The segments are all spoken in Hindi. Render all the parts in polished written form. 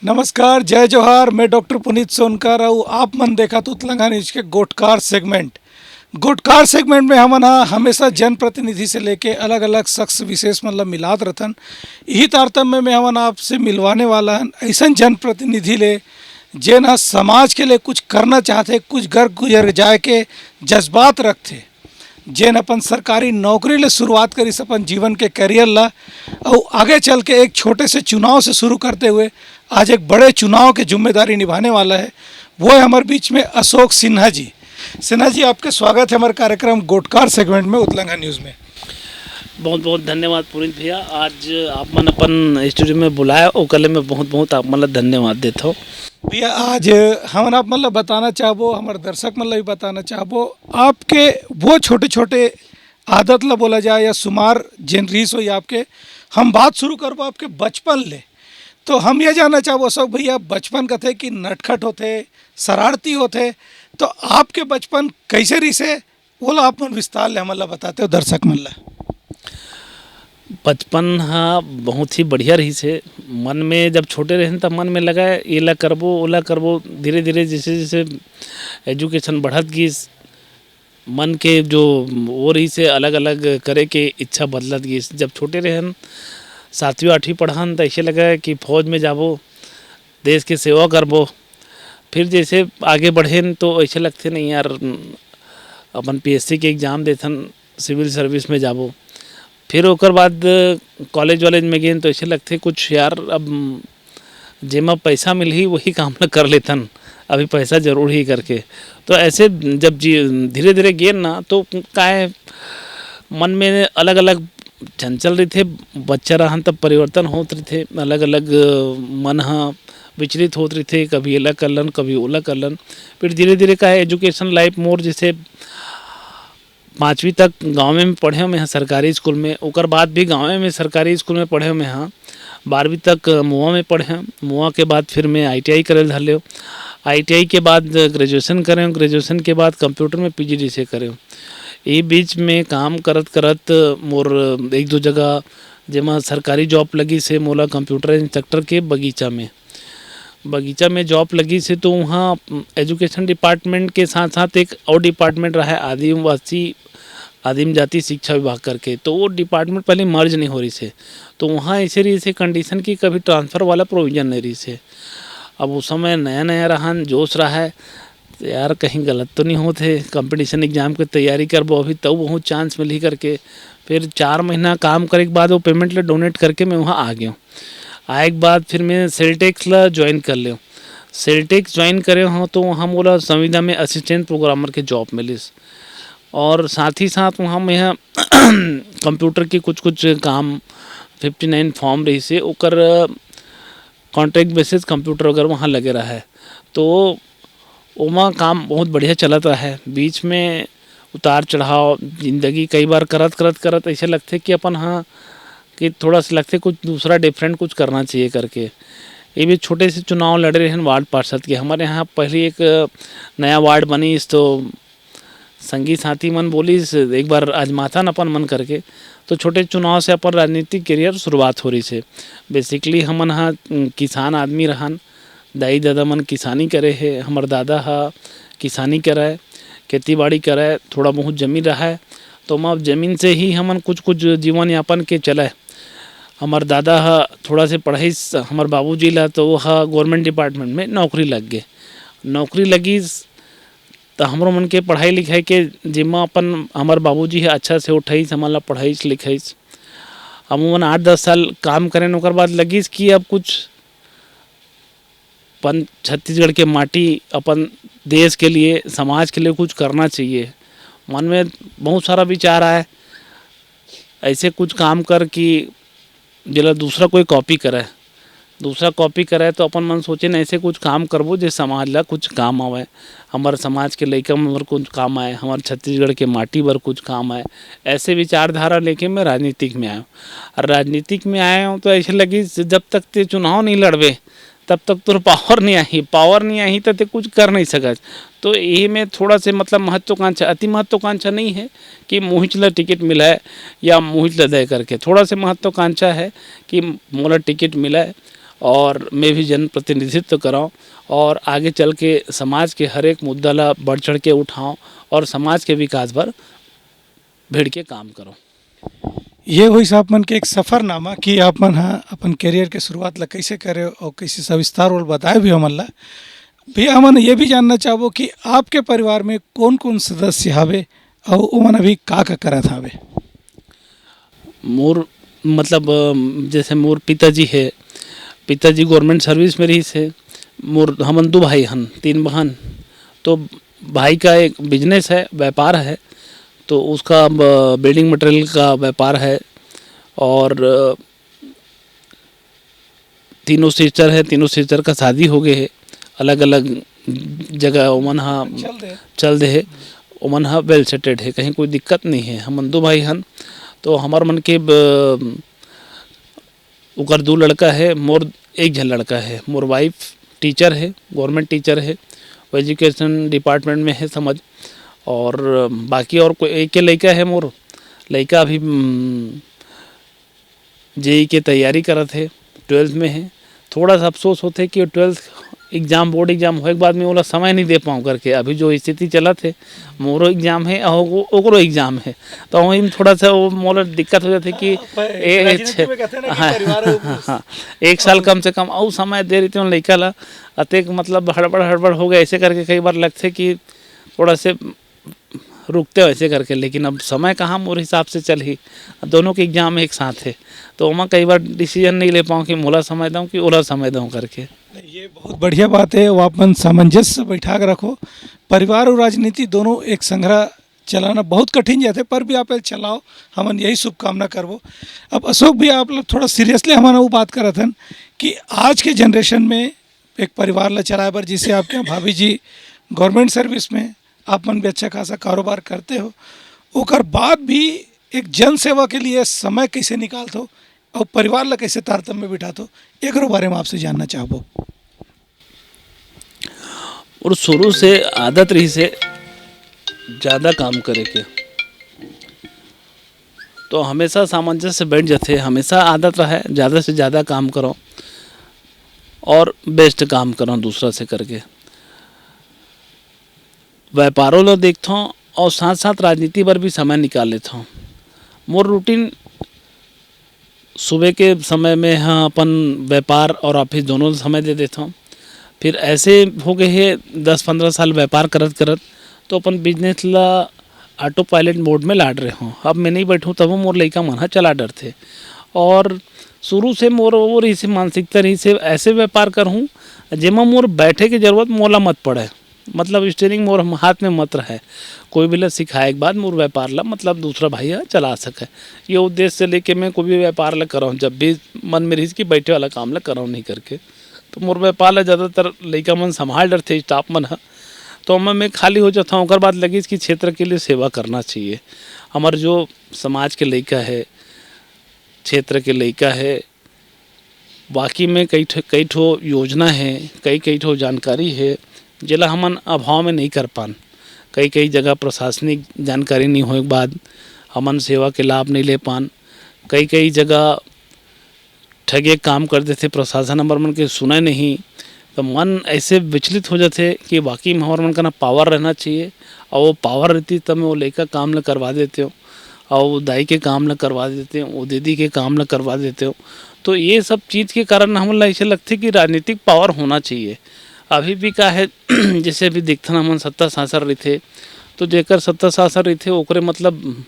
नमस्कार, जय जोहार। मैं डॉक्टर पुनीत सोनकर और आप मन देखा तो तेलंगाना न्यूज के गोटकार सेगमेंट में हम हमेशा जनप्रतिनिधि से लेके अलग अलग शख्स विशेष मतलब मिलात रहन। यही तारतम्य में हम आपसे मिलवाने वाला हन ऐसा जनप्रतिनिधि ले जे न समाज के लिए कुछ करना चाहते, कुछ घर गुजर जाए के जज्बात रखते, जेन अपन सरकारी नौकरी ले शुरुआत करी अपन जीवन के करियर ला और आगे चल के एक छोटे से चुनाव से शुरू करते हुए आज एक बड़े चुनाव की जिम्मेदारी निभाने वाला है। वो है हमारे बीच में अशोक सिन्हा जी। सिन्हा जी, आपके स्वागत है हमारे कार्यक्रम गोटकार सेगमेंट में तेलंगाना न्यूज़ में। बहुत बहुत धन्यवाद पुनीत भैया, आज आप मन अपन स्टूडियो में बुलाया और कल में बहुत बहुत आप मतलब धन्यवाद देता हूँ भैया। आज हम आप मतलब बताना चाहबो, हमारे दर्शक मतलब भी बताना चाहबो आपके वो छोटे छोटे आदत ला बोला जाए या शुमार जिन रीस हो आपके, हम बात शुरू करबो आपके बचपन ले। तो हम ये जानना चाहबो अशोक भैया, बचपन कथे कि नटखट होते, शरारती होते, तो आपके बचपन कैसे रीसे वो ला आप मन विस्तार ले हमला बताते हो दर्शक मन ला। बचपन हाँ बहुत ही बढ़िया रही से। मन में जब छोटे रहे तब मन में लगा ये ला करबो ओला करबो, धीरे धीरे जैसे जैसे एजुकेशन बढ़त गई, मन के जो वो रही से अलग अलग करे के इच्छा बदलत गई। जब छोटे रहन 7वीं 8वीं पढ़न तो ऐसे लगा कि फौज में जाबो, देश की सेवा करबो। फिर जैसे आगे बढ़ेन तो ऐसे लगते नहीं यार अपन पीएससी के एग्ज़ाम देथन, सिविल सर्विस में जाबो। फिर ओकर बाद कॉलेज वॉलेज में गए तो ऐसे लगते कुछ यार अब जेमा पैसा मिल ही वही काम न कर लेथन, अभी पैसा जरूर ही करके। तो ऐसे जब धीरे धीरे गए ना तो काहे मन में अलग अलग चंचल रही थे। बच्चा रहन तब परिवर्तन होते रही थे, अलग अलग मन हाँ विचलित होते रही थे, कभी एला कर लन कभी ओला कर लन। फिर धीरे धीरे का एजुकेशन लाइफ मोर जैसे 5वीं तक गांव में पढ़े मैं हाँ सरकारी स्कूल में, ओकर बाद भी गांव में सरकारी स्कूल में पढ़े मैं हाँ। 12वीं तक मुआ में पढ़े, मुआ के बाद फिर मैं ITI करे धर ले। ITI के बाद ग्रेजुएशन करें, ग्रेजुएशन के बाद कंप्यूटर में PGDCA करें। ये बीच में काम करत करत मोर 1-2 जगह जेमा सरकारी जॉब लगी से मोला कंप्यूटर इंस्ट्रक्टर के बगीचा में जॉब लगी से, तो वहाँ एजुकेशन डिपार्टमेंट के साथ साथ एक और डिपार्टमेंट रहा है आदिम जाति शिक्षा विभाग करके। तो वो डिपार्टमेंट पहले मर्ज नहीं हो रही से, तो वहाँ ऐसे रही से कंडीशन की कभी ट्रांसफ़र वाला प्रोविज़न नहीं रही से। अब उस समय नया नया रहन जोश रहा है तो यार कहीं गलत तो नहीं होते, कंपटीशन एग्ज़ाम की तैयारी करबो अभी तब बहुत चांस मिली करके। फिर 4 महीना काम करे के बाद वो पेमेंट ले डोनेट करके मैं वहाँ आ गया। आए के बाद फिर मैं सेलटेक्स ला ज्वाइन कर लिया। सेलटेक्स ज्वाइन करे हो तो वहाँ बोला संविदा में असिस्टेंट प्रोग्रामर के जॉब मिली, और साथ ही साथ वहाँ मैं कंप्यूटर के कुछ काम 59 फॉर्म रही से ओकर कॉन्ट्रैक्ट बेसिस कंप्यूटर वगैरह वहाँ लगे रहा है। तो वहाँ काम बहुत बढ़िया चलता है। बीच में उतार चढ़ाव जिंदगी कई बार करत ऐसे लगते कि अपन हाँ कि थोड़ा सा लगते कुछ दूसरा डिफरेंट कुछ करना चाहिए करके। ये भी छोटे से चुनाव लड़ रहे हैं वार्ड पार्षद के। हमारे यहाँ पहले एक नया वार्ड बनी तो संगी साथी मन बोली एक बार आजमाता न अपन मन करके, तो छोटे चुनाव से अपन राजनीतिक करियर शुरुआत हो रही से। बेसिकली हमन हाँ किसान आदमी रहन, दाई दादा मन किसानी करे है, हमार दादा हा किसानी करे, खेती बाड़ी करे, थोड़ा बहुत जमीन रहा है। तो हम अब ज़मीन से ही हमन कुछ जीवन यापन के चले। हमार दादा हा थोड़ा से पढ़ाई हमार बाबूजी ला तो वह गवर्नमेंट डिपार्टमेंट में नौकरी लगी तो हमरो मन के पढ़ाई लिखाई के जिम्मा अपन हमार बाबूजी है अच्छा से उठाईस, हमारा पढ़ाईस लिखाईस। हम 8-10 साल काम करें, ओकर बाद लगिस कि अब कुछ अपन छत्तीसगढ़ के माटी अपन देश के लिए समाज के लिए कुछ करना चाहिए। मन में बहुत सारा विचार आए ऐसे कुछ काम कर कि जिला दूसरा कोई कॉपी करे तो अपन मन सोचे न ऐसे कुछ काम करबो जो समाज ला कुछ काम आवे, हमारे समाज के लइका मन कुछ काम आए, हमारे छत्तीसगढ़ के माटी पर कुछ काम आए। ऐसे विचारधारा लेके मैं राजनीतिक में आया और राजनीतिक में आया हूँ तो ऐसे लगी जब तक ते चुनाव नहीं लड़बे तब तक तो पावर नहीं आई तो ते कुछ कर नहीं सकत। तो ये में थोड़ा से मतलब महत्वाकांक्षा अति महत्वाकांक्षा नहीं है कि मोहित ला टिकट मिला है या मोहित ला दे करके, थोड़ा से महत्वाकांक्षा है कि मोला टिकट मिला है और मैं भी जनप्रतिनिधित्व कराऊं और आगे चल के समाज के हर एक मुद्दा ला बढ़ चढ़ के उठाऊं और समाज के विकास पर भिड़ के काम करूं। ये हुई साहब मन के एक सफ़रनामा कि आप मन हा अपन करियर के शुरुआत ला कैसे करे और कैसे सविस्तार और बताए भी हमन ला। भैया हमन ये भी जानना चाहबो कि आपके परिवार में कौन कौन सदस्य हवे और ओमन अभी का करत हवे। मोर मतलब जैसे मोर पिताजी है, पिताजी गवर्नमेंट सर्विस में रही से। मोर हमन 2 भाई हन 3 बहन। तो भाई का एक बिजनेस है, व्यापार है, तो उसका बिल्डिंग मटेरियल का व्यापार है। और तीनों सिस्टर है, तीनों सिस्टर का शादी हो गए है अलग अलग जगह। ओमन हा चल दे है, ओमन हा वेल सेटेड है, कहीं कोई दिक्कत नहीं है। हमन 2 भाई हन। तो हमार मन के उकर 2 लड़का है, मोर 1 झन लड़का है। मोर वाइफ टीचर है, गवर्नमेंट टीचर है, वो एजुकेशन डिपार्टमेंट में है समझ। और बाकी और कोई एक के लड़का है, मोर लड़का अभी जेई के तैयारी करत है, 12th में है। थोड़ा सा अफसोस होते कि 12th एग्ज़ाम बोर्ड एग्ज़ाम होए के बाद में ओला समय नहीं दे पाऊँ करके। अभी जो स्थिति चलत है, मोरो एग्ज़ाम है और ओकरो एग्ज़ाम है, तो वहीं में थोड़ा सा वो मोला दिक्कत हो जाती कि हाँ 1 साल कम से कम और समय दे रही थी लड़का ला। अतेक मतलब हड़बड़ हो गया ऐसे करके कई बार लगते कि थोड़ा से रुकते वैसे करके। लेकिन अब समय कहाँ मोर हिसाब से चल ही, दोनों के एग्ज़ाम एक साथ है, तो मैं कई बार डिसीजन नहीं ले पाऊँ कि मोला समय दूँ कि ओला समय दूँ करके। ये बहुत बढ़िया बात है, वो अपन सामंजस्य बैठा के रखो। परिवार और राजनीति दोनों एक संग्रह चलाना बहुत कठिन जाते, पर भी आप चलाओ, हमन यही शुभकामना करबो। अब अशोक भी आप लोग थोड़ा सीरियसली हमारा वो बात करत हन कि आज के जनरेशन में एक परिवार ला चलाए बर, जिसे आपके यहाँ भाभी जी गवर्नमेंट सर्विस में, आप मन भी अच्छा खासा कारोबार करते हो, ओकर बाद भी एक जन सेवा के लिए समय कैसे निकालते हो और परिवार ला कैसे तारतम्य में बिठाते हो, एक बारे में आपसे जानना चाहबो। और शुरू से आदत रही से ज़्यादा काम करे के, तो हमेशा सामंजस्य से बैठ जाते। हमेशा आदत रहा है ज़्यादा से ज़्यादा काम करो और बेस्ट काम करो दूसरा से करके। व्यापारों लो देखता हूँ और साथ साथ राजनीति पर भी समय निकाल लेता हूँ। मोर रूटीन सुबह के समय में हाँ अपन व्यापार और ऑफिस दोनों समय दे देता हूँ। फिर ऐसे हो गए है 10-15 साल व्यापार करत करत, तो अपन बिजनेस ला ऑटो पायलट मोड में लाड रहे हूँ। अब मैं नहीं बैठूँ तब मोर लड़का मन चला डर थे। और शुरू से मोर वो रही से मानसिकता रही से ऐसे व्यापार करूँ जेमा मोर बैठे की जरूरत मोला मत पड़े, मतलब स्टीयरिंग मोर हाथ में मत रहे। कोई भी ला सिखाए के बाद मोर व्यापार ला मतलब दूसरा भाई चला सके, ये उद्देश्य से लेके मैं कोई भी व्यापार ला कराऊँ। जब भी मन में रही कि बैठे वाला काम ला कराऊँ नहीं करके, तो मोर व्यापार ला ज़्यादातर लड़का मन संभाल डर थे, स्टाफ मन है। तो मैं खाली हो जाता हूँ, उसके बाद लगी इसकी क्षेत्र के लिए सेवा करना चाहिए। हमारे जो समाज के लड़का है, क्षेत्र के लड़का है, बाकी में कई ठो योजना है, कई ठो जानकारी है जिला हमन अभाव में नहीं कर पान। कई जगह प्रशासनिक जानकारी नहीं होने के बाद हमन सेवा के लाभ नहीं ले पान। कई जगह ठगे काम कर देते, प्रशासन हमार मन के सुने नहीं, तो मन ऐसे विचलित हो जाते कि वाकई में हमारे मन का ना पावर रहना चाहिए। और वो पावर रहती तब मैं वो लड़का काम ला करवा देते हो, और वो दाई के काम ला करवा देते हो, वो दीदी के काम ला करवा देते हो। तो ये सब चीज़ के कारण हम ऐसे लगते कि राजनीतिक पावर होना चाहिए। अभी भी का है जैसे भी दिखता हमन सत्ता शासन रही थे, तो जेकर सत्ता शासन रही थे ओकरे मतलब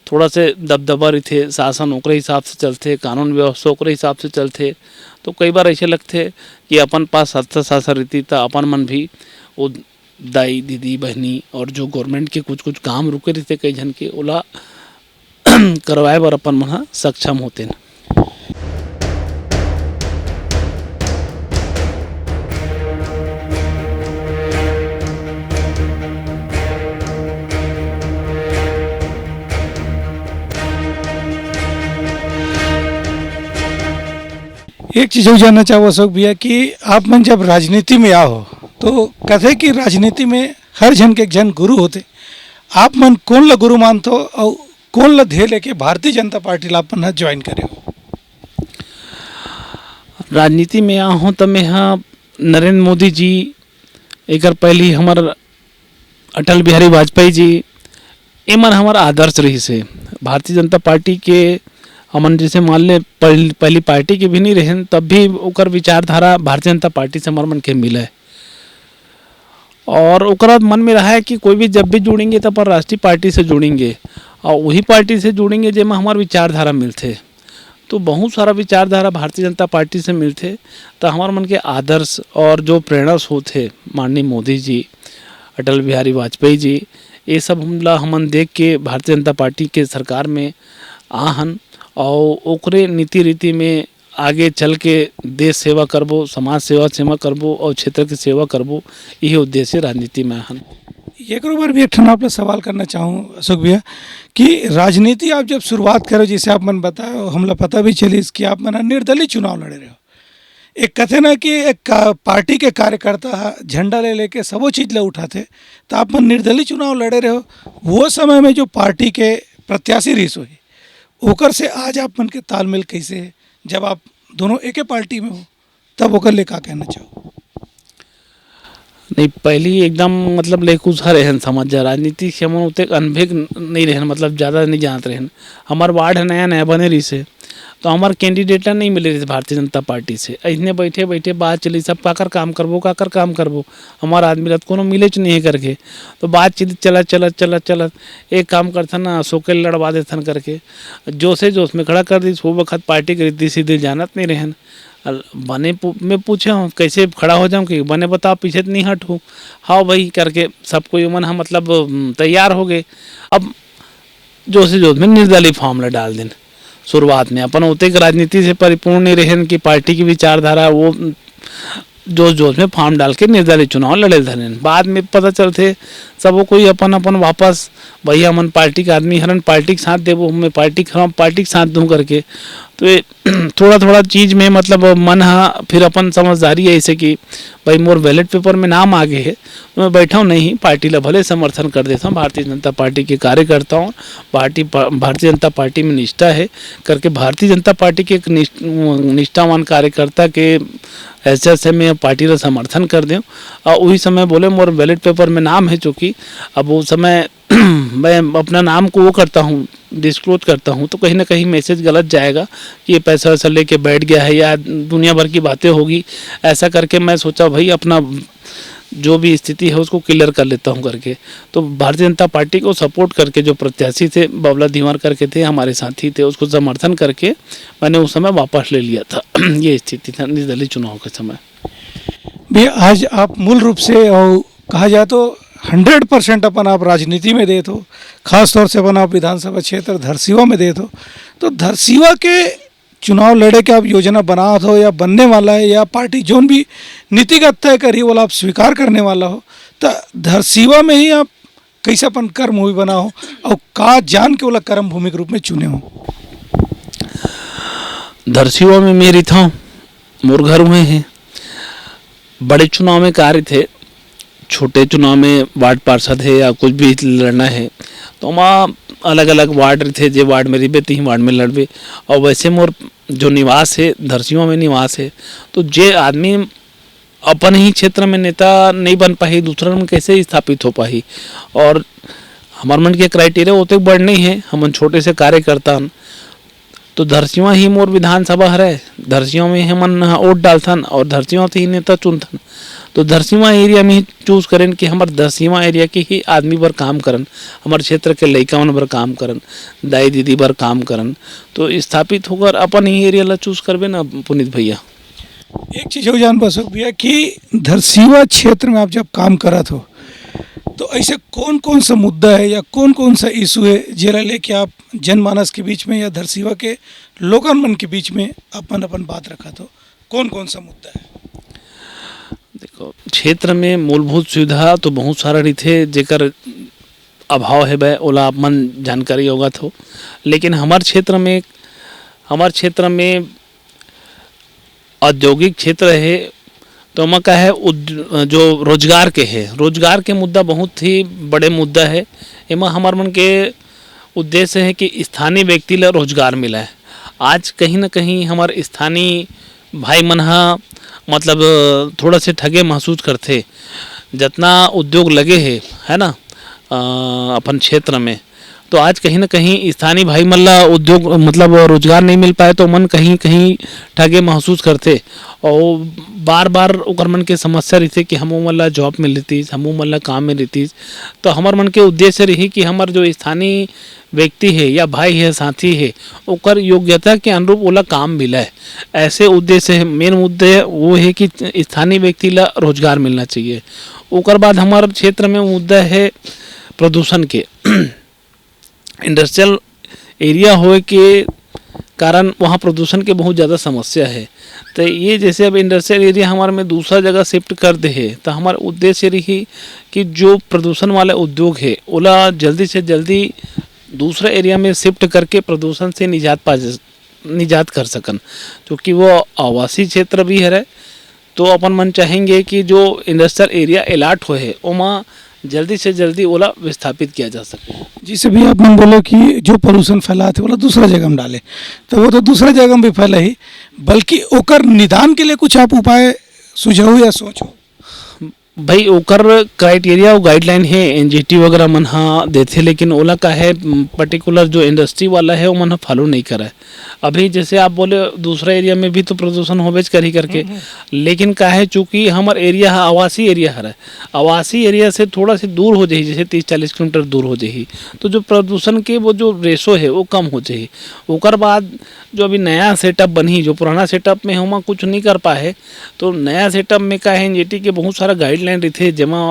थोड़ा से दबदबा रही थे, शासन ओकरे हिसाब से चलते, कानून व्यवस्था ओकरे हिसाब से चलते। तो कई बार ऐसे लगते कि अपन पास सत्ता शासन रहती तो अपन मन भी वो दाई दीदी बहनी और जो गवर्नमेंट के कुछ काम रुके रहते कई जन के, ओला करवाए बर अपन मन सक्षम होते न। एक चीज़ और जानना चाहो अशोक भैया कि आप मन जब राजनीति में आओ तो कहते कि राजनीति में हर जन के एक जन गुरु होते, आप मन कौन ला गुरु मानते हो और कौन ला ध्येय लेके भारतीय जनता पार्टी ला अपन ज्वाइन करे हो। राजनीति में आया हूँ तो मैं यहाँ नरेंद्र मोदी जी एक पहली हमार अटल बिहारी वाजपेयी जी एमन हमार आदर्श रही से भारतीय जनता पार्टी के हमन जैसे मान ले पहली पार्टी के भी नहीं रहे तब भी ओकर विचारधारा भारतीय जनता पार्टी से हमार मन के मिले और ओकरा मन में रहा है कि कोई भी जब भी जुड़ेंगे तो अपन राष्ट्रीय पार्टी से जुड़ेंगे और वही पार्टी से जुड़ेंगे जेमा हमार विचारधारा मिलते तो बहुत सारा विचारधारा भारतीय जनता पार्टी से मिलते तो हमारे मन के आदर्श और जो प्रेरणा स्रोत है माननीय मोदी जी अटल बिहारी वाजपेयी जी ये सब हमला हमन देख के भारतीय जनता पार्टी के सरकार में आहन और ओकरे नीति रीति में आगे चल के देश सेवा करबो समाज सेवा करबो और क्षेत्र की सेवा करबो यही उद्देश्य राजनीति में आहन। एक बार भी एक आप सवाल करना चाहूँ अशोक भैया कि राजनीति आप जब शुरुआत करो जैसे आप मन बताए हमला पता भी चली कि आप मना निर्दलीय चुनाव लड़े रहे हो। एक कथे ना कि एक पार्टी के कार्यकर्ता झंडा ले लेके सबो चीज़ ले उठाते तो आप मन निर्दलीय चुनाव लड़े रहे हो। वो समय में जो पार्टी के प्रत्याशी रही हुई ओकर से आज आप मन के तालमेल कैसे है जब आप दोनों एक ही पार्टी में हो तब ओकर ले का कहना चाहो। नहीं पहली एकदम मतलब लेकुसा रहन समझ जा राजनीति से हम उतने अनभिज्ञ नहीं रहन मतलब ज़्यादा नहीं जानते रहन। हमार वार्ड है नया नया बने रही से तो हमार कैंडिडेट नहीं मिले रहे भारतीय जनता पार्टी से इतने बैठे बैठे बात चली सब काकर काम करबो हमारा आदमी रत कोनो मिले च नहीं है करके तो बात चली चला एक काम करथन ना अशोक के लड़वा देथन करके जोश में खड़ा कर दी वो वक्त पार्टी के रीति सीधे जानत नहीं रहन। बने में पूछे हूँ कैसे खड़ा हो जाऊँ कि बने बताओ पीछे तो नहीं हटूँ हाँ भाई करके सब कोई मन हम मतलब तैयार हो गए। अब जोश में निर्दलीय फॉर्मूला डाल दें शुरुआत में अपन उतने राजनीति से परिपूर्ण नहीं रहे कि पार्टी की विचारधारा वो जोश में फॉर्म डाल के निर्दलीय चुनाव लड़े धरन। बाद में पता चलते सबो कोई अपन वापस भैया मन पार्टी का आदमी हरन पार्टी के साथ देवो मैं पार्टी के साथ दूँ करके तो ये थोड़ा चीज़ में मतलब मन फिर अपन समझदारी है ऐसे कि भाई मोर बैलेट पेपर में नाम आगे है तो मैं बैठा हूँ नहीं पार्टी ला भले समर्थन कर देता हूँ भारतीय जनता पार्टी के कार्यकर्ता हूँ भारतीय जनता पार्टी में निष्ठा है करके भारतीय जनता पार्टी के एक निष्ठावान कार्यकर्ता के ऐसे मैं पार्टी का समर्थन कर दूँ और वही समय बोले मोर बैलेट पेपर में नाम है चूँकि अब वो समय मैं अपना नाम को वो करता हूँ डिस्क्लोज करता हूँ तो कहीं ना कहीं मैसेज गलत जाएगा कि ये पैसा वैसा लेके बैठ गया है या दुनिया भर की बातें होगी ऐसा करके मैं सोचा भाई अपना जो भी स्थिति है उसको क्लियर कर लेता हूँ करके तो भारतीय जनता पार्टी को सपोर्ट करके जो प्रत्याशी थे बाबला दीवार करके थे हमारे साथी थे उसको समर्थन करके मैंने उस समय वापस ले लिया था। ये स्थिति था निर्दलीय चुनाव के समय। भैया आज आप मूल रूप से और कहा जाए तो 100% अपन आप राजनीति में देते हो खास तौर से अपन आप विधानसभा क्षेत्र धरसीवा में देते हो तो धरसीवा के चुनाव लड़े के आप योजना बना हो या बनने वाला है या पार्टी जोन भी नीतिगत तय करी वाला आप स्वीकार करने वाला हो तो धरसीवा में ही आप कैसे अपन कर्म भूमि बना हो और का जान के वाला कर्म भूमि के रूप में चुने हो। धरसीवा में मेरी था मोर घर हुए हैं बड़े चुनाव में कार्य थे छोटे चुनाव में वार्ड पार्षद है या कुछ भी लड़ना है तो वहाँ अलग अलग वार्ड थे जो वार्ड में रिबे तीन वार्ड में लड़बे और वैसे मोर जो निवास है धरसीवा में निवास है तो जे आदमी अपन ही क्षेत्र में नेता नहीं बन पाई दूसरा में कैसे स्थापित हो पाई और हमार मन के क्राइटेरिया होते बड़ नहीं है हम छोटे से कार्यकर्ता तो धरसीवा ही मोर विधानसभा है धरसीवा में हमन वोट डालथन और धरसीवा से ही नेता चुनथन तो धरसीवा एरिया में ही चूज करें कि हमारे धरसीवा एरिया के ही आदमी बर काम करन हमारे क्षेत्र के लड़का बर काम करन दाई दीदी बर काम करन तो स्थापित होकर अपन ही एरिया ला चूज करबे ना पुनीत भैया। एक चीज़ हो जान बस भैया कि धरसीवा क्षेत्र में आप जब काम करत हो तो ऐसे कौन सा मुद्दा है या कौन सा इशू है जेला लेके आप जनमानस के बीच में या धरसीवा के लोगन मन के बीच में अपन बात रखा तो कौन सा मुद्दा है। देखो क्षेत्र में मूलभूत सुविधा तो बहुत सारा रही थे जेकर अभाव है वह ओला आप मन जानकारी होगा तो लेकिन हमारे क्षेत्र में औद्योगिक क्षेत्र है तो मैं का है जो रोजगार के मुद्दा बहुत ही बड़े मुद्दा है एमा हमार मन के उद्देश्य है कि स्थानीय व्यक्ति ला रोजगार मिला है। आज कहीं ना कहीं हमारे स्थानीय भाई मन हा मतलब थोड़ा से ठगे महसूस करते। जितना उद्योग लगे है ना अपन क्षेत्र में, तो आज कहीं ना कहीं स्थानीय भाई मल्ला उद्योग मतलब रोजगार नहीं मिल पाए तो मन कहीं कहीं ठगे महसूस करते। और बार बार ओकर मन के समस्या रही कि हमो मन ला जॉब मिल रही, हमो मन ला काम मिल रही। तो हमार मन के उद्देश्य रही कि हमार जो स्थानीय व्यक्ति है या भाई है साथी है ओकर योग्यता के अनुरूप ओला काम मिले। ऐसे उद्देश्य है, मेन मुद्दे वो है कि स्थानीय व्यक्ति ला रोजगार मिलना चाहिए। ओकर बाद हमारे क्षेत्र में मुद्दा है प्रदूषण के। इंडस्ट्रियल एरिया होए के कारण वहाँ प्रदूषण के बहुत ज़्यादा समस्या है। तो ये जैसे अब इंडस्ट्रियल एरिया हमारे में दूसरा जगह शिफ्ट कर दे है, तो हमारा उद्देश्य रही कि जो प्रदूषण वाले उद्योग है ओला जल्दी से जल्दी दूसरे एरिया में शिफ्ट करके प्रदूषण से निजात कर सकन। क्योंकि वो आवासीय क्षेत्र भी है, तो अपन मन चाहेंगे कि जो इंडस्ट्रियल एरिया अलाट हो है वहाँ जल्दी से जल्दी ओला विस्थापित किया जा सके। जिसे भी आप मन बोले कि जो पोल्यूशन फैलाते बोला दूसरा जगह में डाले, तो वो तो दूसरा जगह में भी फैला ही, बल्कि ओकर निदान के लिए कुछ आप उपाय सुझाव या सोचो। भाई ओकर क्राइटेरिया और गाइडलाइन है एनजीटी वगैरह मन हा देते, लेकिन ओला का है पर्टिकुलर जो इंडस्ट्री वाला है वो मन फॉलो नहीं करा है। अभी जैसे आप बोले दूसरा एरिया में भी तो प्रदूषण होबेज कर ही करके, लेकिन का है चूँकि हमार एरिया आवासीय एरिया है, आवासीय एरिया से थोड़ा सी दूर हो जाए, जैसे 30-40 किलोमीटर दूर हो जाए, तो जो प्रदूषण के वो जो रेशो है वो कम हो जाए। ओकर बाद जो अभी नया सेटअप बनी, जो पुराना सेटअप में हम कुछ नहीं कर पाए, तो नया सेटअप में का है एनजीटी के बहुत सारा गाइडलाइन रहते जेमा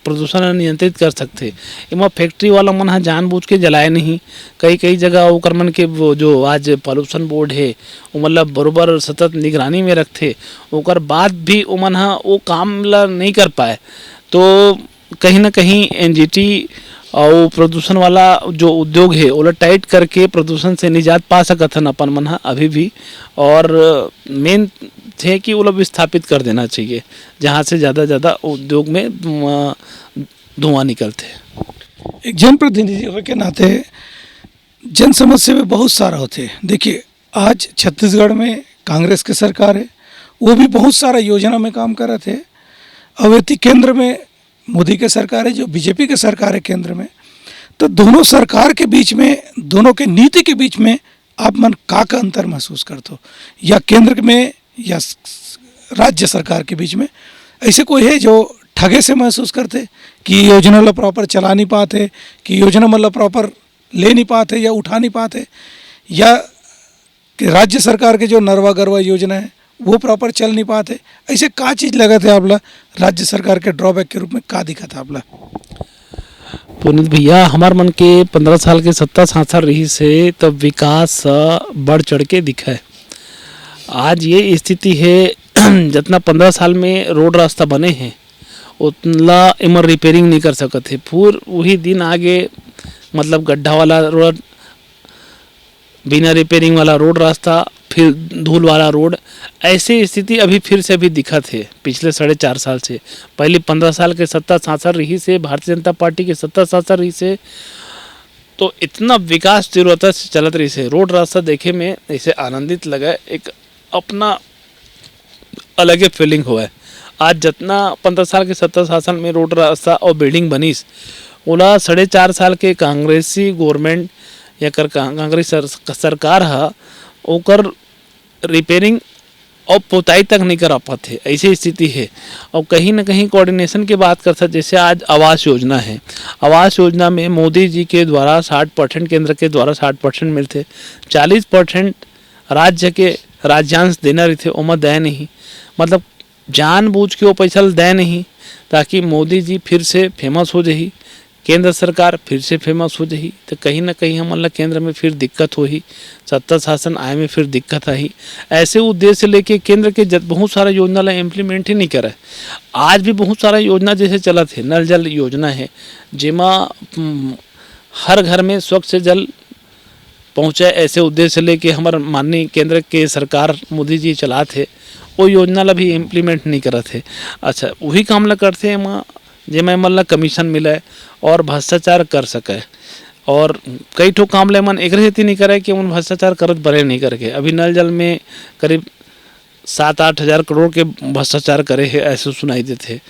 प्रदूषण नियंत्रित कर सकते। एमा फैक्ट्री वाला मन हा जानबूझ के जलाए नहीं। कई कई जगह ओकर मन के वो जो आज पॉल्यूशन बोर्ड है वो मतलब बरोबर सतत निगरानी में रखते, ओकर बाद भी वो मन हा वो काम ला नहीं कर पाए। तो कहीं ना कहीं एनजीटी और प्रदूषण वाला जो उद्योग है ओला टाइट करके प्रदूषण से निजात पा सकथन अपन मन हा अभी भी। और मेन थे कि वो लोग विस्थापित कर देना चाहिए जहाँ से ज़्यादा ज़्यादा उद्योग में धुआं निकलते। एक जनप्रतिनिधि होने के नाते जन समस्या में बहुत सारा होते। देखिए आज छत्तीसगढ़ में कांग्रेस की सरकार है, वो भी बहुत सारा योजना में काम कर रहे थे। अवैती केंद्र में मोदी की सरकार है, जो बीजेपी की सरकार है केंद्र में। तो दोनों सरकार के बीच में, दोनों के नीति के बीच में आप मन का अंतर महसूस करते हो, या केंद्र में या राज्य सरकार के बीच में ऐसे कोई है जो ठगे से महसूस करते कि योजना ला प्रॉपर चला नहीं पाते, कि योजना मतलब प्रॉपर ले नहीं पाते या उठा नहीं पाते, या कि राज्य सरकार के जो नरवा गरवा योजना है वो प्रॉपर चल नहीं पाते? ऐसे का चीज़ लगा थे आपला राज्य सरकार के ड्रॉबैक के रूप में का दिखा था आपला? पुनीत भैया हमार मन के 15 साल के सत्ता सांसद रही से तब विकास बढ़ चढ़ के दिखा है। आज ये स्थिति है जितना 15 साल में रोड रास्ता बने हैं उतना इमर रिपेयरिंग नहीं कर सकते। फिर वही दिन आगे मतलब गड्ढा वाला रोड, बिना रिपेयरिंग वाला रोड रास्ता, फिर धूल वाला रोड। ऐसी स्थिति अभी फिर से अभी दिखा थे पिछले 4.5 साल से। पहले 15 साल के सत्ता सांसद रही से, भारतीय जनता पार्टी के सत्ता सांसद रही से, तो इतना विकास तीव्रता से चलत रही से रोड रास्ता देखे में ऐसे आनंदित लगा, एक अपना अलग ही फीलिंग हुआ है। आज जितना 15 साल के सत्ता शासन में रोड रास्ता और बिल्डिंग बनीस ओला 4.5 साल के कांग्रेसी गवर्नमेंट या कर कांग्रेस सरकार है ओकर रिपेयरिंग और पोताई तक नहीं करा पाते, ऐसी स्थिति है। और कहीं ना कहीं कोऑर्डिनेशन की बात कर सकते, जैसे आज आवास योजना है, आवास योजना में मोदी जी के द्वारा 60%, केंद्र के द्वारा 60% मिलते, 40% राज्य के राज्यांश देना रही थे, ओमा दे नहीं, मतलब जानबूझ के वो पैसा दे नहीं ताकि मोदी जी फिर से फेमस हो जाही, केंद्र सरकार फिर से फेमस हो जाही। तो कहीं ना कहीं हमारा केंद्र में फिर दिक्कत हो ही, सत्ता शासन आए में फिर दिक्कत आई। ऐसे उद्देश्य लेके केंद्र के बहुत सारा योजना ला इम्प्लीमेंट ही नहीं करे। आज भी बहुत सारा योजना जैसे चला थे, नल जल योजना है जेमा हर घर में स्वच्छ जल पहुँचे, ऐसे उद्देश्य लेके हमारे माननीय केंद्र के सरकार मोदी जी चला थे, वो योजना ला भी इम्प्लीमेंट नहीं करा थे। अच्छा वही काम ला करते हैं जेमा मतलब कमीशन मिले और भ्रष्टाचार कर सके, और कई ठो काम ले मन एक नहीं करे कि उन भ्रष्टाचार करत बड़े नहीं करके। अभी नल जल में करीब 7-8 हज़ार करोड़ के भ्रष्टाचार करे है ऐसे सुनाई देते थे।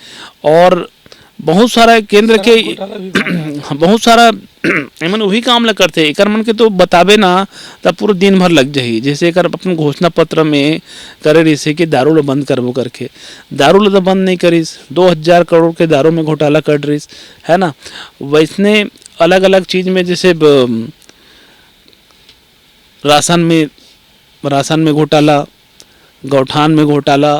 और बहुत सारा केंद्र के बहुत सारा एमन वही काम ला करते एकर मन के तो बताबे ना तब पूरा दिन भर लग जाही। जैसे एकर अपन घोषणा पत्र में करे रही कि दारू ला बंद करबो करके, दारू ला तो बंद नहीं करीस, 2000 करोड़ के दारू में घोटाला कर रहीस है ना। वैसने अलग अलग चीज़ में जैसे राशन में घोटाला, गौठान में घोटाला,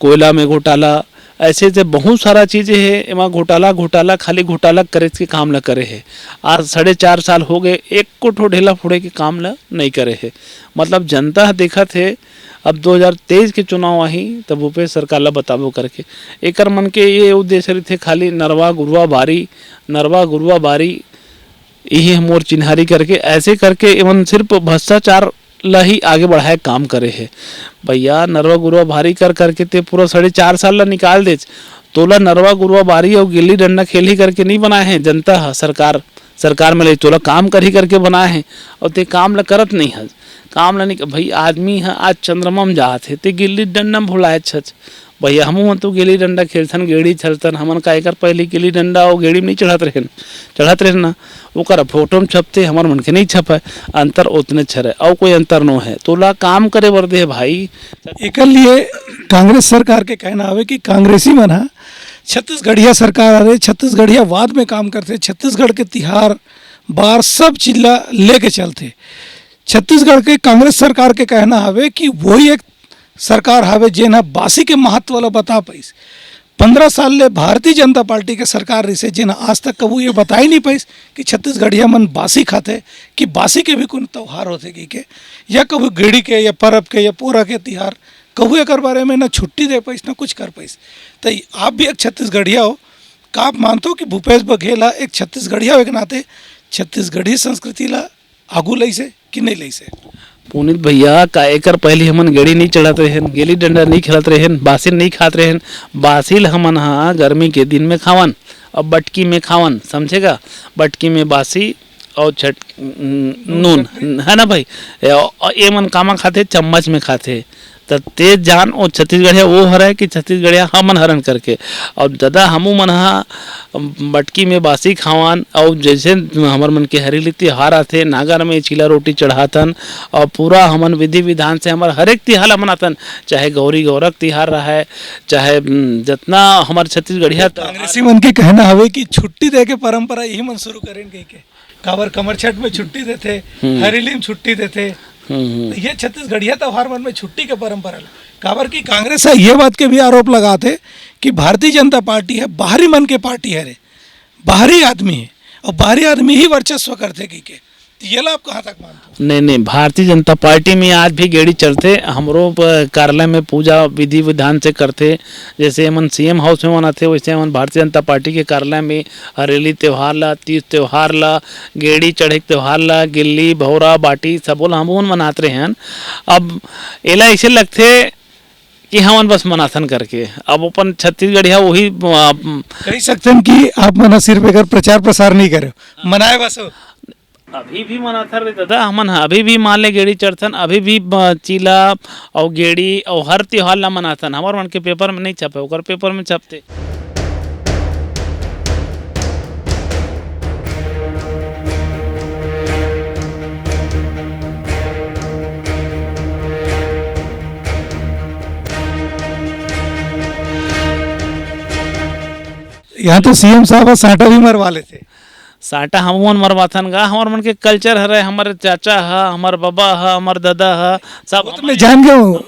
कोयला में घोटाला, ऐसे ऐसे बहुत सारा चीज़ें है एमा घोटाला खाली घोटाला करे के काम ला करे है। आज 4.5 साल हो गए एक को ठो ढेला फोड़े के काम ला नहीं करे है। मतलब जनता देखा थे अब 2023 के चुनाव आई तब भूपेश सरकार ला बताबो करके एकर मन के ये उद्देश्य थे खाली नरवा गुरुआ बारी यही हम और चिन्हारी करके ऐसे करके एवं सिर्फ भ्रष्टाचार ला ही आगे बढ़ाए काम करे है। भैया नरवा गुरुआ भारी कर करके ते पूरा 4.5 साल ला निकाल दे तोला नरवा गुरुआ बारी और गिल्ली डंडा खेल ही करके नहीं बनाए हैं। जनता सरकार में ले तोला काम कर ही करके बनाए हैं और ते काम ला करत नहीं है। काम ला नहीं भाई आदमी है आज चंद्रमा में जात है ते गिल्ली डंडा में भुलाए छच। भैया हम तो गिल्ली डंडा खेलथन गेड़ी चलतन हमन का एकर पहले गिल्ली डंडा और गेड़ी में नहीं चढ़त रहे ना ओकर फोटो में छपते हमार मन के नहीं छपे अंतर उतने छरे और कोई अंतर नो है तोला काम करे बर दे भाई। एकर लिए कांग्रेस सरकार के कहना हवे कि कांग्रेसी मन हा छत्तीसगढ़िया सरकार हरे छत्तीसगढ़िया वाद में काम करते, छत्तीसगढ़ के तिहार बार सब चिल्ला लेके चलते। छत्तीसगढ़ के कांग्रेस सरकार के कहना हवे कि वही एक सरकार हवे जेन बासी के महत्व ला बता पाइस। 15 साल ले भारतीय जनता पार्टी के सरकार रही से जिन आज तक कबू ये बता ही नहीं पाइस कि छत्तीसगढ़िया मन बासी खाते कि बासी के भी कोई त्यौहार होते कि या कभी गेड़ी के या परब के या पोरा के तिहार कबू एक बारे में ना छुट्टी दे पाइस ना कुछ कर पाइस। तो आप भी एक छत्तीसगढ़िया हो का आप मानते हो कि भूपेश बघेल एक छत्तीसगढ़िया हो के नाते छत्तीसगढ़ी संस्कृति ला आगू लई से कि नहीं लई से? पुनीत भैया का एकर पहले हमन गेड़ी नहीं चढ़त रहेन, गिल्ली डंडा नहीं खेलत रहेन, बासिल नहीं खात रहेन। बासिल हमन हाँ गर्मी के दिन में खावन और बटकी में खावन समझेगा। बटकी में बासी और नून है ना भाई ये मन कामा खाते चम्मच में खाते तो तेज जान और छत्तीसगढ़िया वो हर है कि छत्तीसगढ़िया हमन हरन करके और दादा हमू मन हा बटकी में बासी खावन और जैसे हमर मन के हरेली त्योहार आते नागर में चीला रोटी चढ़ातन और पूरा हमन विधि विधान से हमार हर एक त्योहार मनातन चाहे गौरी गौरक त्योहार रहा है चाहे जितना हमार छत्तीसगढ़िया। कांग्रेसी मन के कहना हवे कि छुट्टी दे के परंपरा यही मन शुरू करें कह के काबर कमर छठ में छुट्टी देते हरेली में छुट्टी देते ये छत्तीसगढ़िया त्योहार मन में छुट्टी के परंपरा काबर की कांग्रेस है ये बात के भी आरोप लगाते कि भारतीय जनता पार्टी है बाहरी मन के पार्टी है रे बाहरी आदमी है और बाहरी आदमी ही वर्चस्व करते कि ये ला आप कहाँ तक मानते हो? नहीं भारतीय जनता पार्टी में आज भी गेड़ी चलते हमरो कार्यालय में पूजा विधि विधान से करते जैसे हमन सीएम हाउस में मनाते वैसे हमन भारतीय जनता पार्टी के कार्यालय में हरेली त्योहार ला तीज त्योहार ला गेड़ी चढ़े त्योहार ला गिल्ली भौरा बाटी सब हम मनाते हैं। अब एला ऐसे लगते कि हमन बस मनाथन करके अब अपन छत्तीसगढ़िया वही कह सकते हैं कि आप मना सिर्फ अगर प्रचार प्रसार नहीं करे मनाए बस अभी भी मनाथन रे दादा हमन अभी भी मान ले गेड़ी चढ़थन अभी भी चीला और गेड़ी और हर त्योहार ला मनाथन हमार मन के पेपर में नहीं छपे ओकर पेपर में छपते। यहाँ तो सीएम साहब साटा भी मरवा लेते साटा हम मरवाथन गा हमार मन के कल्चर हरे हमारे चाचा है हमार बाबा है हमार दादा है सब तो मैं जान गया हूँ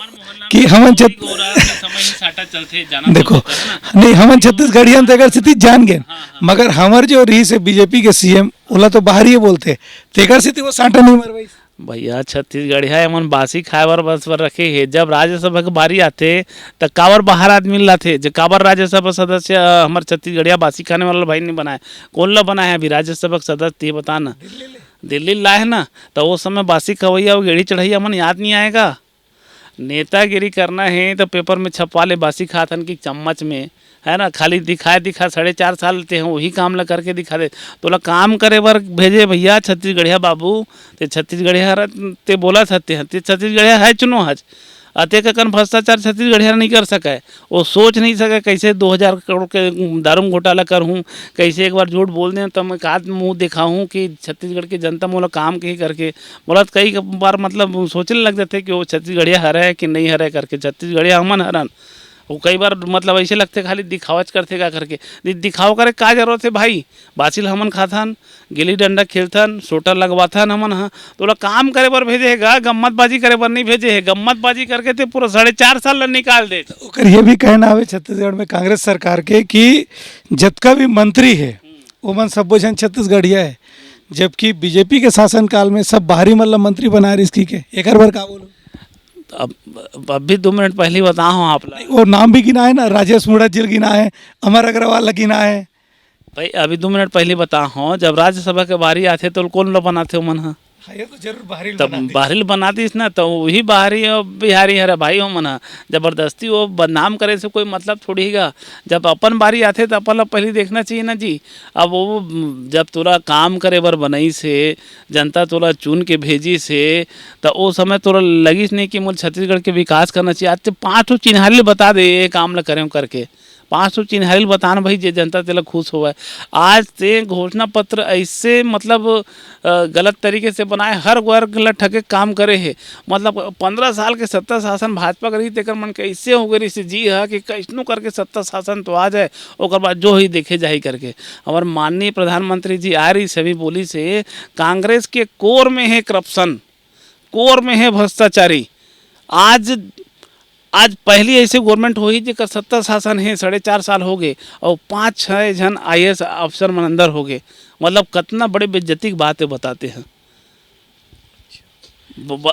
कि हम देखो नहीं हम छत्तीसगढ़िया तेगर स्थिति जान गए मगर हमार जो रही से बीजेपी के सीएम ओला तो बाहर ही बोलते तेगर स्थिति वो साटा नहीं मरवाई। भैया छत्तीसगढ़िया एमन बासी खाए बर बस बर रखे है जब राज्यसभा के बारी आते तो काबर बाहर आदमी लाते जो काबर राज्यसभा सदस्य हमारे छत्तीसगढ़िया बासी खाने वाला भाई नहीं बनाए कौन ला बनाए अभी राज्यसभा के सदस्य बता ना दिल्ली लाए ना तो वो समय बासी खवैया और गेड़ी चढ़ैया मन याद नहीं आएगा। नेतागिरी करना है तो पेपर में छपवा ले बासी खातन की चम्मच में है ना खाली दिखा 4.5 साल ते हैं वही काम ला करके दिखा दे तो काम करे बर भेजे भैया छत्तीसगढ़िया बाबू ते छत्तीसगढ़िया ते बोला छत्ते छत्तीसगढ़िया है चुनो हज अतेक अकन भ्रष्टाचार छत्तीसगढ़िया नहीं कर सके, वो सोच नहीं सके कैसे 2000 करोड़ के दारू घोटाला करूँ, कैसे एक बार झूठ बोल दें तो मैं काद मुँह दिखाऊँ कि छत्तीसगढ़ की जनता मोला काम के ही करके बोला। कई बार मतलब सोचने लग जाते कि वो छत्तीसगढ़िया हरा है कि नहीं हरा है करके, छत्तीसगढ़िया हमन हरन। वो कई बार मतलब ऐसे लगते खाली दिखावच करते का करके, दिखाव करे का जरूरत है भाई। बाचिल हमन खाथन, गिल्ली डंडा खेलथन, शोटर लगवाथन हमन। हाँ तो काम करे बर भेजे है, गम्मतबाजी करे बर नहीं भेजे है। गम्मतबाजी करके ते पूरा 4.5 साल निकाल दे। ओकर ये भी कहना है छत्तीसगढ़ में कांग्रेस सरकार के कि जतका भी मंत्री है वो मन सब्बो जन छत्तीसगढ़िया है, जबकि बीजेपी के शासनकाल में सब बाहरी मतलब मंत्री बनाए इसकी के। एक बार का बोलो अब भी 2 मिनट पहले बताओ हूँ आप लोग, वो नाम भी गिना है ना, राजेश मुड़ाजिल गिना है, अमर अग्रवाल गिना है भाई अभी 2 मिनट पहले बताओ हूँ। जब राज्यसभा के बारी आते तो कौन लोग बनाते हो मन। हाँ ये तो जरूर बाहरी तब बाहरी बना दीस ना, तो वही बाहरी और बिहारी हरे भाई हो मना। जबरदस्ती वो बदनाम करे से कोई मतलब थोड़ी गा। जब अपन बारी आते तो अपन पहले देखना चाहिए ना जी। अब वो जब तोरा काम करे बर बनई से, जनता तोरा चुन के भेजी से, तो वो समय तोरा लगिस नहीं कि मुझे छत्तीसगढ़ के विकास करना चाहिए। आज 5 चिन्हारी बता दे ये काम ल करें करके, 500 चिन्हारी बताना भाई जे जनता तेला खुश हुआ है। आज ते घोषणा पत्र ऐसे मतलब गलत तरीके से बनाए, हर वर्ग ला ठगे काम करे है। मतलब 15 साल के सत्ता शासन भाजपा करी तेकर मन कैसे हो गई से जी है कि कैसनो करके सत्ता शासन तो आ जाए, ओकर बाद जो ही देखे जाही करके। हमार माननीय प्रधानमंत्री जी आ रही सभी बोली से कांग्रेस के कोर में है करप्शन, कोर में है भ्रष्टाचारी। आज पहली ऐसे गवर्नमेंट हुई जिसका सत्ता शासन है 4.5 साल हो गए और 5-6 जन IAS अफसर मन अंदर हो गए। मतलब कितना बड़े बेइज्जती की बातें बताते हैं।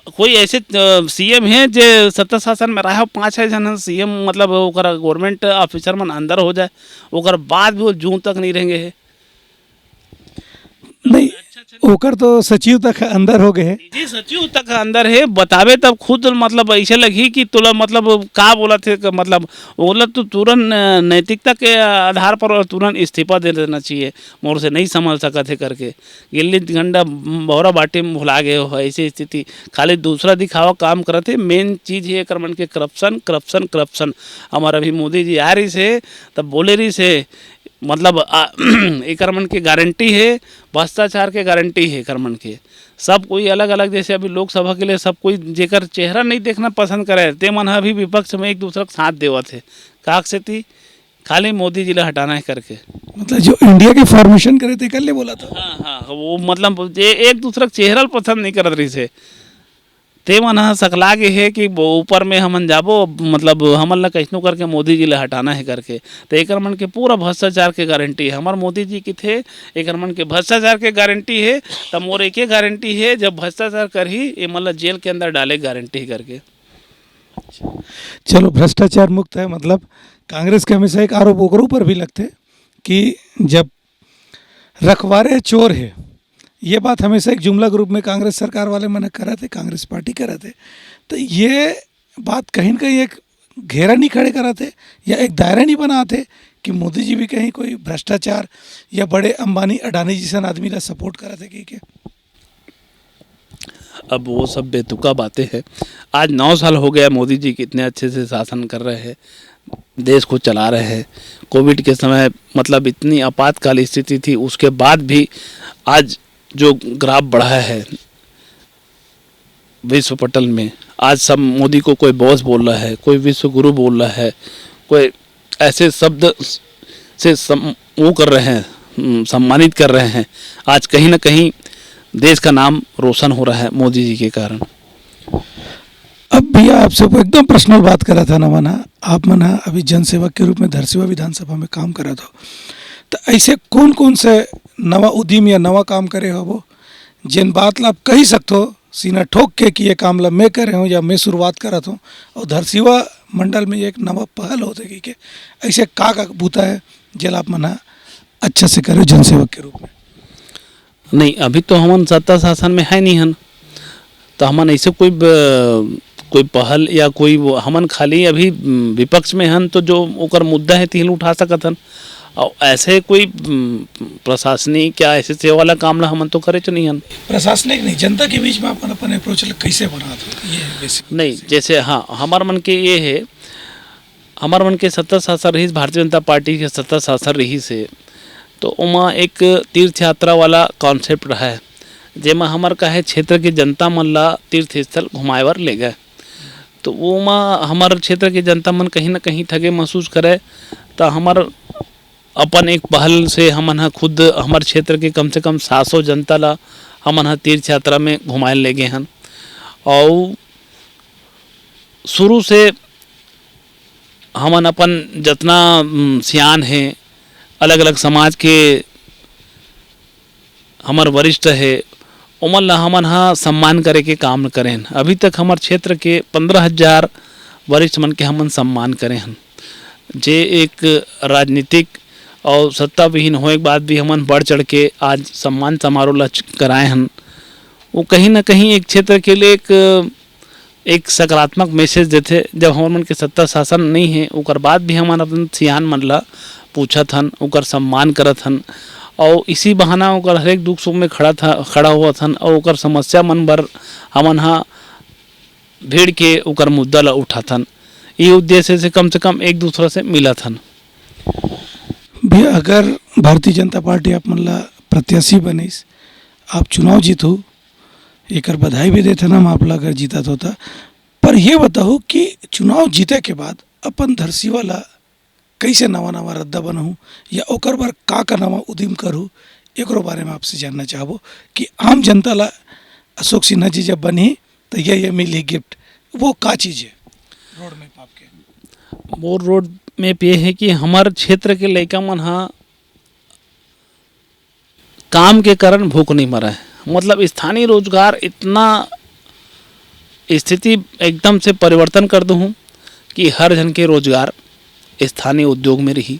कोई ऐसे CM है जो सत्ता शासन में रहा 5-6 जन CM मतलब ओकर गवर्नमेंट ऑफिसर मन अंदर हो जाए, ओकर बाद भी वो जून तक नहीं रहेंगे है। नहीं ओकर तो सचिव तक अंदर हो गए। जी सचिव तक अंदर है, बतावे तब खुद मतलब ऐसे लगी कि तुला मतलब का बोला थे मतलब बोला तो तुरंत नैतिकता के आधार पर तुरंत इस्तीफा दे देना चाहिए, मोर से नहीं संभाल सका थे करके। गिल्ली घंटा बहरा बाटी में भुला गए हो ऐसी स्थिति, खाली दूसरा दिखावा काम करते। मेन चीज़ है कर मन के करप्शन करप्शन करप्शन। हमारा अभी मोदी जी आ रही से तब बोले रही से मतलब एक मन की गारंटी है, भ्रष्टाचार के गारंटी है करमन के। सब कोई अलग अलग, जैसे अभी लोकसभा के लिए सब कोई जेकर चेहरा नहीं देखना पसंद करे ते मन अभी विपक्ष में एक दूसरे का साथ देवा थे काक से थी खाली मोदी जी ले हटाना है करके। मतलब जो इंडिया के फॉर्मेशन करे थे कर ले बोला था। हाँ हाँ वो मतलब एक दूसरे का चेहरा पसंद नहीं करत रही से ते मन सकला के है कि ऊपर में हमन जाबो मतलब हमन ला कैसनो करके मोदी जी ले हटाना है करके। तो एक मन के पूरा भ्रष्टाचार के गारंटी है हमार मोदी जी की थे। एक मन के भ्रष्टाचार के गारंटी है तो मोर एक गारंटी है जब भ्रष्टाचार कर ही ये मतलब जेल के अंदर डाले गारंटी करके। चलो भ्रष्टाचार मुक्त है, मतलब कांग्रेस के हमेशा एक आरोप ओकरों पर भी लगते कि जब रखवारे चोर है, ये बात हमेशा एक जुमला ग्रुप में कांग्रेस सरकार वाले मना करा थे, कांग्रेस पार्टी करा थे। तो ये बात कहीं न कहीं एक घेरा नहीं खड़े करा थे या एक दायरा नहीं बनाते कि मोदी जी भी कहीं कोई भ्रष्टाचार या बड़े अंबानी अडानी जैसा आदमी का सपोर्ट करा थे कि अब वो सब बेतुका बातें हैं। आज 9 साल हो गया मोदी जी कितने अच्छे से शासन कर रहे हैं, देश को चला रहे हैं। कोविड के समय मतलब इतनी आपातकाल स्थिति थी, उसके बाद भी आज जो ग्राफ बढ़ा है विश्व पटल में, आज सब मोदी को कोई बॉस बोल रहा है, कोई विश्व गुरु बोल रहा है, कोई ऐसे शब्द से वो कर रहे हैं, सम्मानित कर रहे हैं। आज कहीं ना कहीं देश का नाम रोशन हो रहा है मोदी जी के कारण। अब भैया आपसे एकदम पर्सनल बात करा था ना मना, आप मना अभी जनसेवक के रूप में धरसीवा विधानसभा में काम करा था, तो ऐसे कौन कौन से नवा उद्यम या नवा काम करे हो वो जिन बात ला आप कही सकते हो सीना ठोक के कि ये काम ला मैं कर रहा हूँ या मैं शुरुआत करा था और धरसीवा मंडल में एक नवा पहल होते कि ऐसे का बूता है जिला आप मना अच्छा से करे जनसेवक के रूप में। नहीं अभी तो हमन सत्ता शासन में है नहीं हन, तो हमन ऐसे कोई पहल या कोई हमन खाली अभी विपक्ष में हन, तो जो ओकर मुद्दा है तिल उठा सकत हन। और ऐसे कोई प्रशासनिक क्या ऐसे सेवा वाला काम ला हमन तो करे च नहीं हन। प्रशासनिक नहीं, जनता के बीच में अपन अपन अप्रोच कैसे बना दो, ये है बेसिक। नहीं, जैसे हाँ हमार मन के ये है, हमार मन के सत्ता शासन रही भारतीय जनता पार्टी के सत्ता शासन रही से, तो उमा एक तीर्थ यात्रा वाला कॉन्सेप्ट रहा है, जेमा हमार का है क्षेत्र के जनता मन ला तीर्थ स्थल घुमाए बर ले गए। तो वो में हमारे क्षेत्र के जनता मन कहीं ना कहीं ठगे महसूस करे, तो हमार अपन एक पहल से हमन हा खुद हमारे क्षेत्र के कम से कम 700 जनता ला हमन हा तीर्थ यात्रा में घुमाए ले गए हन। और शुरू से हमन अपन जितना सियान है, अलग अलग समाज के हमार वरिष्ठ है, उमन ला हमन हा सम्मान करे के काम करें। अभी तक हमार क्षेत्र के 15,000 वरिष्ठ मन के हमन सम्मान करें हन, जे एक राजनीतिक और सत्ता विहीन होए के बाद भी हमन बढ़ चढ़ के आज सम्मान समारोह ला कराए हन। वो कहीं ना कहीं एक क्षेत्र के लिए एक सकारात्मक मैसेज देते। जब हमन मन के सत्ता शासन नहीं है, उकर बाद भी हमन अपन सियान मन ला पूछत हन, उकर सम्मान करत हन, और इसी बहाना ओकर हर एक दुख सुख में खड़ा हुआ थन, और ओकर समस्या मन बर हमन हा भीड़ के ओकर मुद्दा ला उठाथन। ये उद्देश्य से कम एक दूसरा से मिला थन। भी अगर भारतीय जनता पार्टी आप मन ला प्रत्याशी बनिस, आप चुनाव जीतो, एकर बधाई भी देते ना हम आप ला अगर जीतत होता। पर ये बताओ कि चुनाव जीते के बाद अपन धरसी वाला कैसे नवा नवा रद्दा बनाऊँ, या ओकर बार का नवा उद्यम करूँ, एक बारे में आपसे जानना चाहबो कि आम जनता ला अशोक सिन्हा जी जब बनी तो ये मिली गिफ्ट, वो का चीज़ है रोड मैप आपके? वो रोड मैप ये है कि हमारे क्षेत्र के लड़का मन हा काम के कारण भूख नहीं मरा है। मतलब स्थानीय रोजगार इतना स्थिति एकदम से परिवर्तन कर दूँ कि हर जन के रोजगार स्थानीय उद्योग में रही,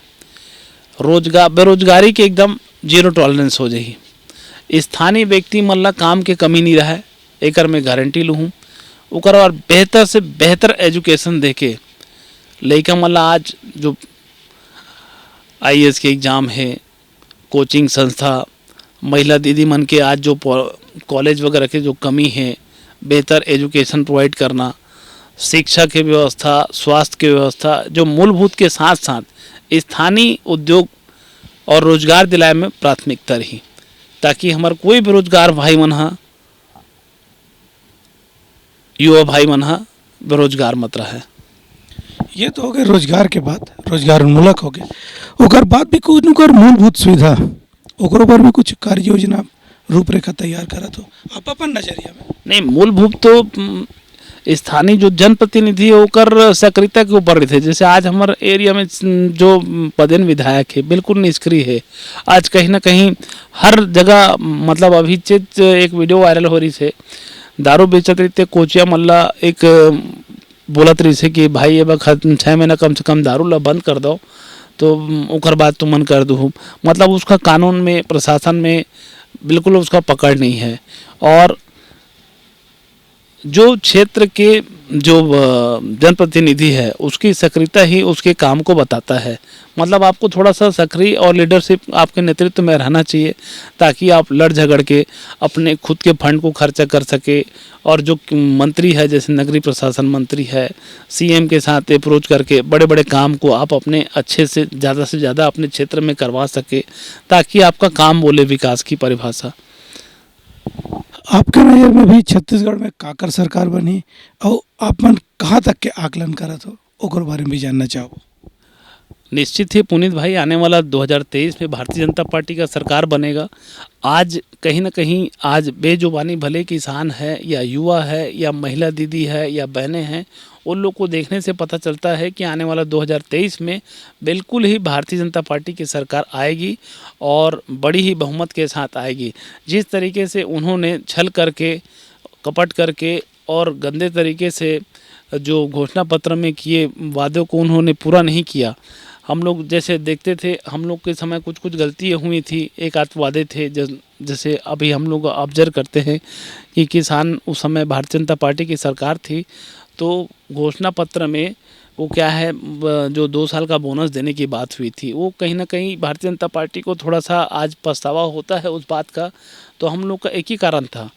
बेरोजगारी के एकदम जीरो टॉलरेंस हो जाही। स्थानीय व्यक्ति मन ला काम के कमी नहीं रहा है, एकर में गारंटी लूँ। ओकर और बेहतर से बेहतर एजुकेशन देके लड़का मन ला आज जो IAS के एग्ज़ाम है, कोचिंग संस्था, महिला दीदी मन के आज जो कॉलेज वगैरह के जो कमी है, बेहतर एजुकेशन प्रोवाइड करना, शिक्षा के व्यवस्था, स्वास्थ्य के व्यवस्था, जो मूलभूत के साथ साथ स्थानीय उद्योग और रोजगार दिलाए में प्राथमिकता रही, ताकि हमारे कोई बेरोजगार भाई मन हा, युवा भाई मन हा बेरोजगार मत रहे। ये तो हो गए रोजगार के बाद, रोजगार उन्मूलक हो गए। ओकर बाद भी कुछ न कुछ मूलभूत सुविधा, ओकरो पर भी कुछ कार्य योजना रूपरेखा तैयार करत हो आप अपन नजरिया में? नहीं, मूलभूत तो स्थानीय जो जनप्रतिनिधि है ओकर सक्रियता के ऊपर रहते। जैसे आज हमारे एरिया में जो पदेन विधायक है बिल्कुल निष्क्रिय है। आज कहीं ना कहीं हर जगह, मतलब अभी चेत एक वीडियो वायरल हो रही है, दारू बेचत रहते कोचिया मल्ला एक बोलत रही है कि भाई ये 6 महीना कम से कम दारू ला बंद कर दो, तो ओकर बाद तुम मन कर दो। मतलब उसका कानून में, प्रशासन में बिल्कुल उसका पकड़ नहीं है। और जो क्षेत्र के जो जनप्रतिनिधि है उसकी सक्रियता ही उसके काम को बताता है। मतलब आपको थोड़ा सा सक्रिय और लीडरशिप आपके नेतृत्व में रहना चाहिए, ताकि आप लड़ झगड़ के अपने खुद के फंड को खर्चा कर सके। और जो मंत्री है, जैसे नगरीय प्रशासन मंत्री है, CM के साथ अप्रोच करके बड़े बड़े काम को आप अपने अच्छे से ज़्यादा अपने क्षेत्र में करवा सके, ताकि आपका काम बोले विकास की परिभाषा। आपके नज़र में भी छत्तीसगढ़ में काकर सरकार बनी, और आप मन कहाँ तक के आकलन करत हो, ओकर बारे में भी जानना चाहो? निश्चित ही पुनीत भाई, आने वाला 2023 में भारतीय जनता पार्टी का सरकार बनेगा। आज कहीं ना कहीं आज बेजुबानी भले किसान है या युवा है या महिला दीदी है या बहनें हैं, उन लोग को देखने से पता चलता है कि आने वाला 2023 में बिल्कुल ही भारतीय जनता पार्टी की सरकार आएगी और बड़ी ही बहुमत के साथ आएगी। जिस तरीके से उन्होंने छल करके, कपट करके और गंदे तरीके से जो घोषणा पत्र में किए वादों को उन्होंने पूरा नहीं किया। हम लोग जैसे देखते थे, हम लोग के समय कुछ गलतियाँ हुई थी, एक आध वादे थे जैसे अभी हम लोग ऑब्जर्व करते हैं कि किसान उस समय भारतीय जनता पार्टी की सरकार थी, तो घोषणा पत्र में वो क्या है जो 2 साल का बोनस देने की बात हुई थी, वो कहीं ना कहीं भारतीय जनता पार्टी को थोड़ा सा आज पछतावा होता है उस बात का। तो हम लोग का एक ही कारण था,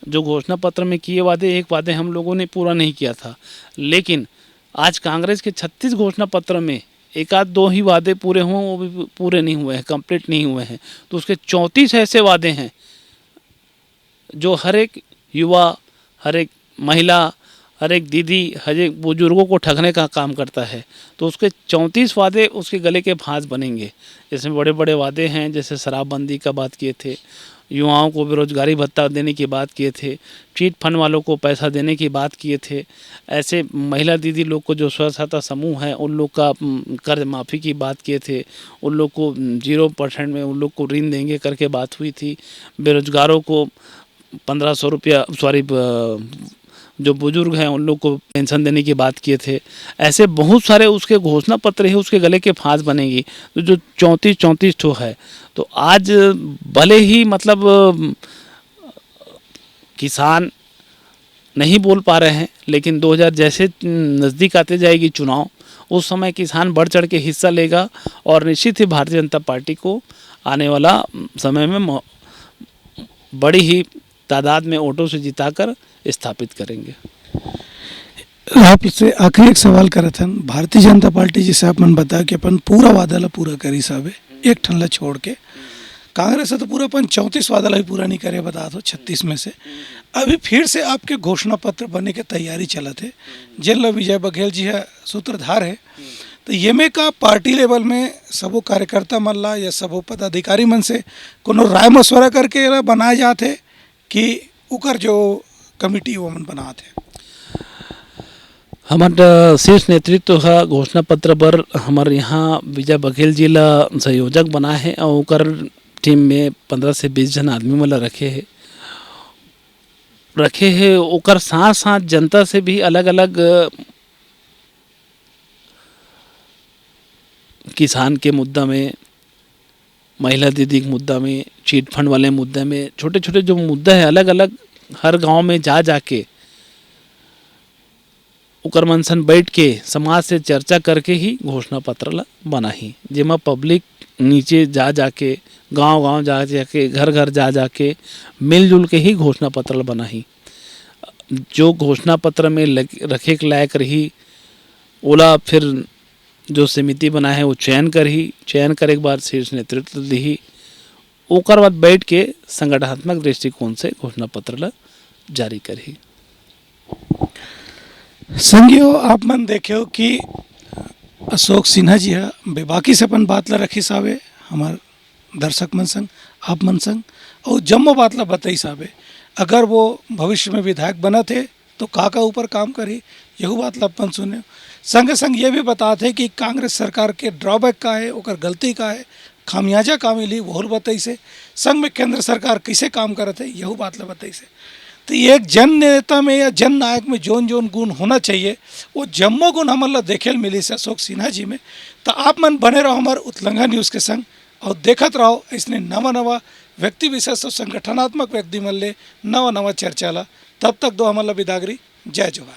जो घोषणा पत्र में किए वादे, एक वादे हम लोगों ने पूरा नहीं किया था। लेकिन आज कांग्रेस के 36 घोषणा पत्र में एक आध दो ही वादे पूरे हों, वो भी पूरे नहीं हुए हैं, कंप्लीट नहीं हुए हैं। तो उसके 34 ऐसे वादे हैं जो हर एक युवा, हर एक महिला, हर एक दीदी, हर एक बुजुर्गों को ठगने का काम करता है। तो उसके 34 वादे उसके गले के फांस बनेंगे। इसमें बड़े बड़े वादे हैं, जैसे शराबबंदी का बात किए थे, युवाओं को बेरोजगारी भत्ता देने की बात किए थे, चीट फंड वालों को पैसा देने की बात किए थे। ऐसे महिला दीदी लोग को जो स्व सहायता समूह है उन लोग का कर्ज माफ़ी की बात किए थे, उन लोग को 0% में उन लोग को ऋण देंगे करके बात हुई थी। बेरोजगारों को 1500 रुपया, सॉरी, जो बुजुर्ग हैं उन लोग को पेंशन देने की बात किए थे। ऐसे बहुत सारे उसके घोषणा पत्र ही उसके गले के फांस बनेगी। तो जो 34 ठो है, तो आज भले ही मतलब किसान नहीं बोल पा रहे हैं, लेकिन 2000 जैसे नज़दीक आते जाएगी चुनाव, उस समय किसान बढ़ चढ़ के हिस्सा लेगा और निश्चित ही भारतीय जनता पार्टी को आने वाला समय में बड़ी ही तादाद में वोटों से जिताकर स्थापित करेंगे। आपसे आखिरी एक सवाल करत हन, भारतीय जनता पार्टी जैसे आप मन बताया कि अपन पूरा वादा ला पूरा करी साहब, एक ठन ला छोड़ के कांग्रेस है तो पूरा अपन 34 वादा ला भी पूरा नहीं करे, बता दो 36 में से। अभी फिर से आपके घोषणा पत्र बनने की तैयारी चलत है, जिन ला विजय बघेल जी है सूत्रधार है। तो ये में का पार्टी लेवल में सबो कार्यकर्ता मन ला या सबो पदाधिकारी मन से कोनो राय मशवरा करके एला बनाए जाते कि उकर जो कमिटी वो मन बनाते हैं? हमारा शीर्ष नेतृत्व का घोषणा पत्र पर हमारे यहाँ विजय बघेल जी ला संयोजक बना है और उकर टीम में 15 से 20 जन आदमी वाला रखे हैं। ओकर साथ साथ जनता से भी अलग अलग किसान के मुद्दा में, महिला दीदी के मुद्दा में, चीट फंड वाले मुद्दे में, छोटे छोटे जो मुद्दा है अलग अलग हर गांव में जा जाके उकर मनसन बैठ के समाज से चर्चा करके ही घोषणा पत्र ला बना ही, जेमा पब्लिक नीचे जा जाके, गांव गांव जा जाके, घर घर जा जाके मिलजुल के ही घोषणा पत्र ला बना ही। जो घोषणा पत्र में रखे के लायक रही ओला फिर जो समिति बना है वो चयन करे के बाद शीर्ष नेतृत्व दी, ओकर बाद बैठ के संगठनात्मक दृष्टिकोण से घोषणा पत्र ला जारी करी। संगियो आप मन देखे हो कि अशोक सिन्हा जी है बेबाकी से अपन बात ला रखी साहबे, हमार दर्शक मन संग, आप मन संग, और जम्मो बात ला बताई साहबे। अगर वो भविष्य में विधायक बना थे तो का ऊपर काम करी, यही बात ला अपन सुने। संग संग ये भी बताते कि कांग्रेस सरकार के ड्रॉबैक का है, ओकर गलती का है, खामियाजा का मिली वो बताई से। संग में केंद्र सरकार कैसे काम करते है यही बात ला बताई से। तो एक जन नेता में या जन नायक में जोन जोन गुण होना चाहिए वो जम्मो गुण हमारा देखे मिली से अशोक सिन्हा जी में। तो आप मन बने रहो हमारे उत्लंघा न्यूज़ के संग और देखत रहो इसने नवा नवा व्यक्ति विशेष और संगठनात्मक व्यक्ति मन ले नवा नवा चर्चा ला। तब तक दो हमारा विदागरी, जय जोहार।